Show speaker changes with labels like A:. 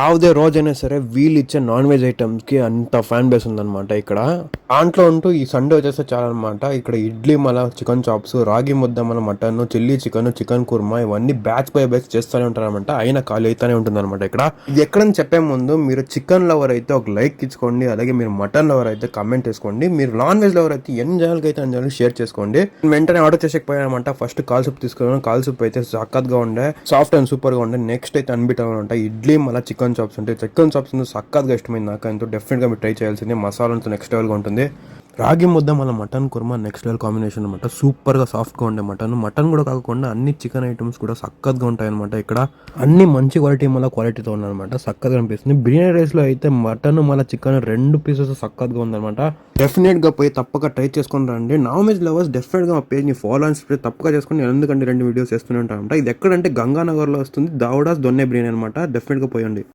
A: యావదే రోజైనా సరే వీళ్ళు ఇచ్చే నాన్ వెజ్ ఐటమ్స్కి అంత ఫ్యాన్ బేస్ ఉందన్నమాట ఇక్కడ. దాంట్లో ఉంటూ ఈ సండే వచ్చేస్తే చాలన్నమాట. ఇక్కడ ఇడ్లీ మల చికెన్ చాప్స్, రాగి ముద్ద మల mutton, chilli chicken, chicken kurma ఇవన్నీ బ్యాచ్ బై బ్యాచ్ చేస్తూనే ఉంటారనమాట. అయినా ఖాళీ అయితేనే ఉంటుందన్నమాట ఇక్కడ. ఇది ఎక్కడని చెప్పే ముందు మీరు చికెన్ లవర్ అయితే ఒక లైక్ ఇచ్చుకోండి. అలాగే మీరు మటన్ లవర్ అయితే కమెంట్ వేసుకోండి. మీరు నాన్ వెజ్ లవర్ అయితే ఎన్ని జనాలకి అయితే అన్ని జనాలు షేర్ చేసుకోండి. వెంటనే ఆర్డర్ చేసేకపోయానమాట. ఫస్ట్ కాల్ సూప్ తీసుకున్నాను. కాల్ సూప్ అయితే సక్కత్గా ఉండే, సాఫ్ట్ అండ్ సూపర్ గా ఉండే. నెక్స్ట్ అయితే అన్బిట్ అనమాట ఇడ్లీ మళ్ళీ చికెన్ చాప్స్ ఉంటాయి. చికెన్ చాప్స్ సక్కత్గా ఇష్టమైంది నాకు. ఎంతో డెఫినెట్గా మీరు ట్రై చేయాల్సింది. మసాలా అంతా నెక్స్ట్ లెవెల్గా ఉంటుంది. రాగి ముద్ద మళ్ళీ mutton kurma next level combination అనమాట. సూపర్గా సాఫ్ట్గా ఉండే మటన్ కూడా కాకుండా అన్ని చికెన్ ఐటమ్స్ కూడా సక్కత్గా ఉంటాయి అనమాట. ఇక్కడ అన్ని మంచి క్వాలిటీ మళ్ళీ క్వాలిటీతో ఉన్నాయన్నమాట. సక్కగా అనిపిస్తుంది. బిర్యానీ రైస్లో అయితే మటన్ మళ్ళీ చికెన్ 2 పీసెస్ సక్కత్గా ఉందన్నమాట. డెఫినెట్గా పోయి తప్పక ట్రై చేసుకుని రండి. నాన్ వెజ్ లవర్స్ డెఫినెట్గా మా పేజ్ని ఫాలో అండ్ స్ప్రెడ్ తప్పక చేసుకుని, ఎందుకంటే 2 వీడియోస్ చేస్తూనే ఉంటామంట. ఇది ఎక్కడంటే గంగానగర్లో వస్తుంది. దావుడాస్ దొన్నె బిర్యానీ అనమాట. డెఫినెట్గా పోయండి.